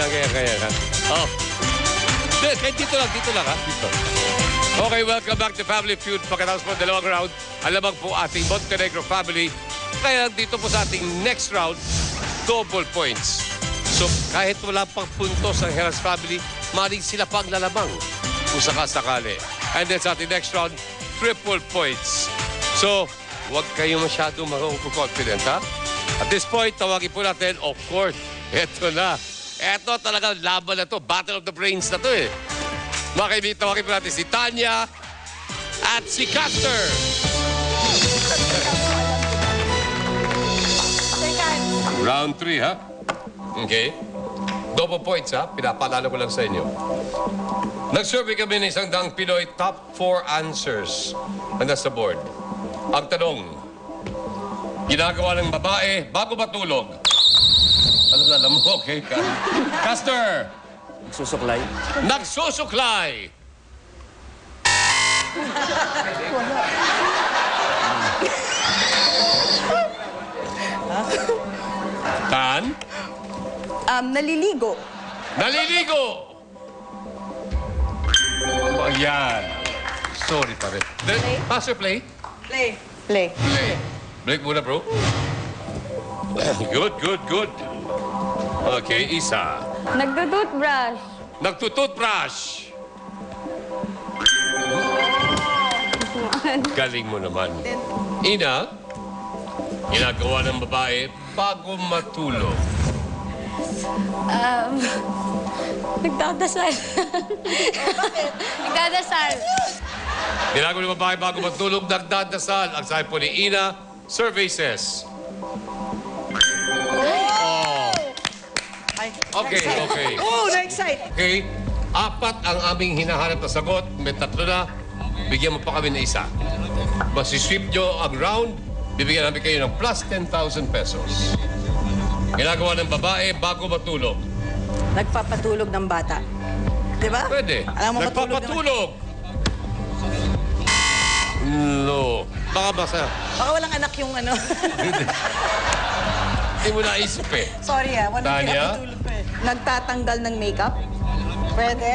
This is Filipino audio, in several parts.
ganyan. Oh. Kahit dito lang, ha? Dito. Okay, welcome back to Family Feud. Pagkatapos po, dalawang round. Alamang po ating Montenegro family. Kaya dito po sa ating next round, double points. So, kahit wala pang puntos ang Heras family, maaaring sila pang lalamang kung sakasakali. And then sa ating next round, triple points. So, huwag kayong masyadong confident, ha? At this point, tawagin po natin, of course, eto na. Eto talaga, laban na to. Battle of the Brains na to, eh. Mga kaibigan, tawagin po natin si Tanya at si Caster. Round 3, ha? Okay. Double points, ha? Pinapalala ko lang sa inyo. Nag-survey kami ng 100 Pinoy top 4 answers na nasa board. Ang tanong, ginagawa ng babae bago matulog. Alam mo, okay, Caster. Nagsusuklay. Nagsusuklay. Tan? Naliligo. Naliligo! Ayan. Sorry pa rin. Master, play? Play. Play. Break muna, bro. Good. Okay, Isa. Nagtutoothbrush. Nagtutoothbrush. Galing mo naman. Ina, ginagawa ng babae bago matulog. Nagdadasal. Nagdadasal. Ginagawa ng babae bago matulog, nagdadasal. Ang sabi po ni Ina, survey says. Okay. Oh, na-excite. Okay, 4 ang aming hinahanap na sagot. May 3 na. Bigyan mo pa kami ng isa. Masisweep nyo ang round, bibigyan namin kayo ng plus 10,000 pesos. Ginagawa ng babae bago matulog. Nagpapatulog ng bata. Di ba? Pwede. Alam mo, Nagpapatulog. No. Baka basa. Baka walang anak yung ano. Hindi mo naisip eh. Sorry walang Tanya? pinapatulog pa eh. Nagtatanggal ng makeup? Pwede.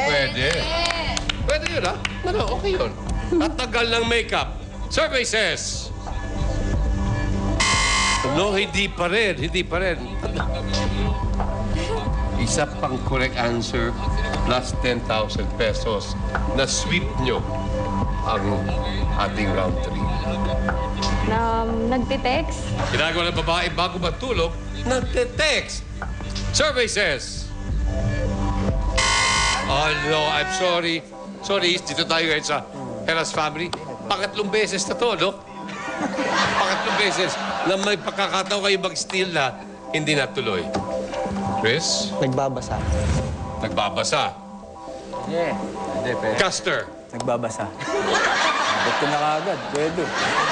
Pwede yun, ha? Okay yun. Tatagal ng makeup. Survey says. No, hindi pa rin. Isa pang correct answer plus 10,000 pesos na sweep nyo ang ating round 3. Nagtitext. Ginagawa ng babae bago matulog, nagte-text. Survey says. Oh, no, I'm sorry. Sorry, dito tayo ngayon sa Heras family. Pangatlong beses na to, no? Pangatlong beses na may pagkakataon kayo mag-steal na hindi natuloy. Chris? Nagbabasa. Nagbabasa. Yeah. Hindi, pwede. Caster? Nagbabasa. Abot ko na kaagad. Pwede.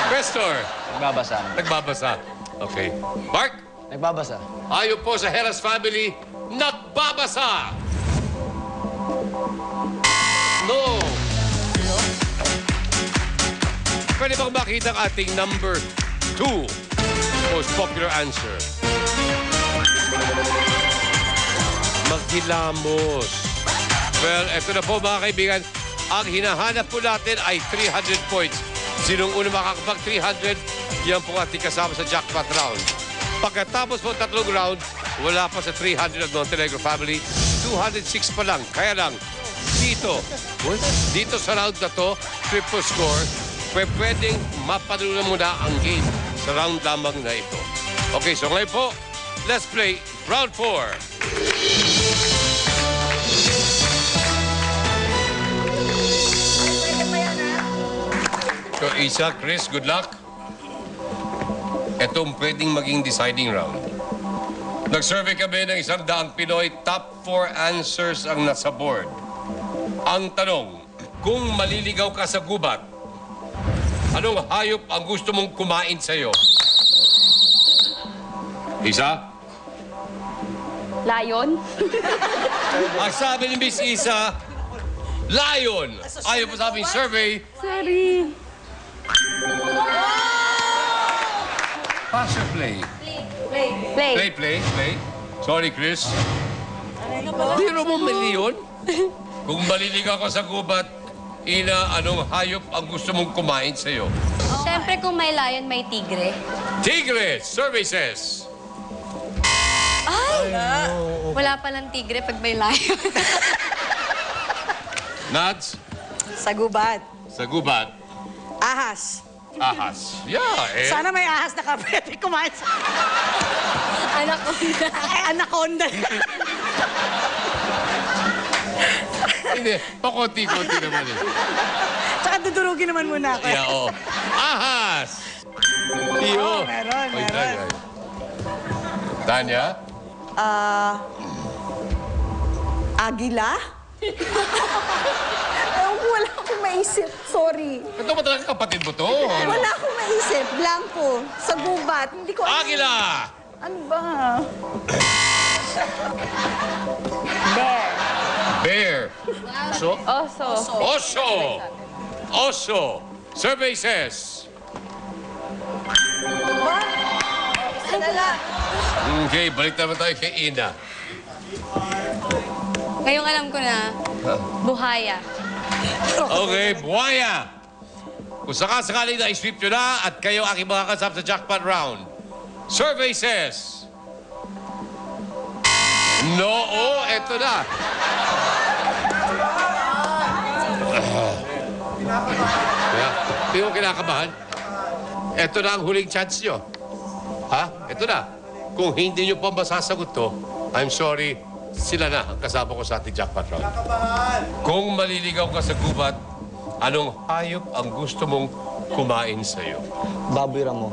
Questor? Nagbabasa. Nagbabasa. Okay. Mark? Nagbabasa. Ayon po sa Heras family, nagbabasa! No! Pwede bang makita ang ating number 2 most popular answer? Maghilamos. Well, eto na po mga kaibigan. Ang hinahanap po natin ay 300 points. Sinong una makakapag 300, yan po ating kasama sa jackpot round. Pagkatapos po 3 round, wala pa sa 300 ng Montenegro family. 206 pa lang. Kaya lang, dito sa round na to, triple score, pwedeng mapanulan mo na ang game sa round lamang na ito. Okay, so ngayon po, let's play round 4. So, Isa, Chris, good luck. Itong pwedeng maging deciding round. Nag-survey kami ng 100 Pinoy, top 4 answers ang nasa board. Ang tanong, kung maliligaw ka sa gubat, anong hayop ang gusto mong kumain sa'yo? Isa? Lion. Ang sabi ni Miss Isa, lion. Ayaw po sa aming survey. Sorry. Pass or play? Play. Play. Sorry, Chris. Biro mo milyon? Kung maliligaw ka sa gubat, Ina, anong hayop ang gusto mong kumain sa'yo? Siyempre kung may lion, may tigre. Tigre Services. Wala palang tigre pag may lion. Nads, Sa gubat. sa gubat, Ahas. ahas. Yeah, eh. Sana may ahas na kapwede kumain sa... Anak ko na. Ay, anaconda. Hindi, pakonti-konti naman eh. Tsaka dudurugin naman muna ako. Yeah, oh. Ahas! Iyo. meron, Oy, meron. Tanya? Agila? Wala akong maisip. Sorry. Ito ba talaga kapatid mo to? Wala akong maisip. Blanco. Sa gubat. Hindi ko... Agila! Ano ba? Bear. Bear. So? Oso. Oso! Oso! Survey says. Ba? Salala. Okay, balik naman tayo kay Ina. Ngayong alam ko na, buhaya. Okay, buhaya. Kung sakasakaling na-sweep nyo na at kayo aking mga kasama sa jackpot round. Survey says. No, oh, eto na. Hindi ko kinakabahan. Eto na ang huling chance nyo. Ha? Eto na. Kung hindi nyo pa masasagot to, I'm sorry, sila na ang kasama ko sa ating jackpot round. Kung maliligaw ka sa gubat, anong hayop ang gusto mong kumain sa'yo? Baboy Ramo.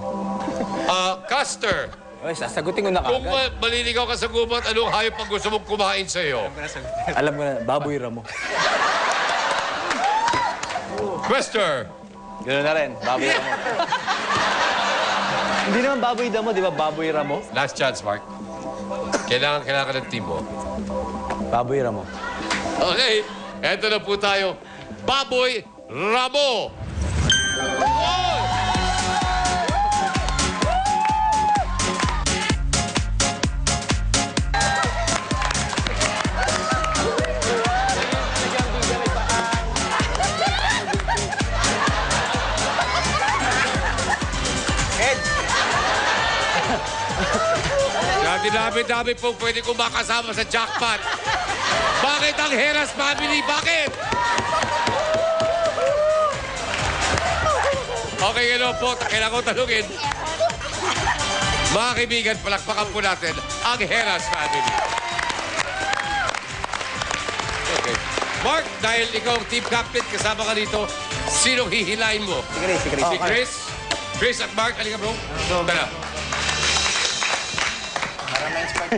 Custer, Oy, sasagutin ko na kung kagad. maliligaw ka sa gubat, anong hayop ang gusto mong kumain sa'yo? Alam ko na, Baboy Ramo. Quester, Ganoon na rin, Baboy Ramo. Hindi naman Baboy Damo, di ba? Baboy Ramo? last chance, Mark. Kailangan ka ng team mo. Baboy Ramo. Okay, eto na po tayo. Baboy Ramo! Wow! Dami-dami po pwede kong makasama sa jackpot. Bakit ang Heras family? Bakit? Okay, ano po, kailangan ko tanungin. Mga kaibigan, palakpakan po natin ang Heras family. Okay. Mark, dahil ikaw ang team captain, kasama ka dito, sinong hihilain mo? Si Chris, si Chris. Si Chris? Chris at Mark, halika bro. Tara.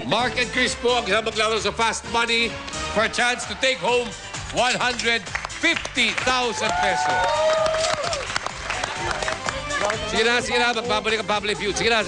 Mark and Chris po ang isang maglaro sa Fast Money for a chance to take home 150,000 pesos. Sige na, magbabalik ang Family Feud. Sige na.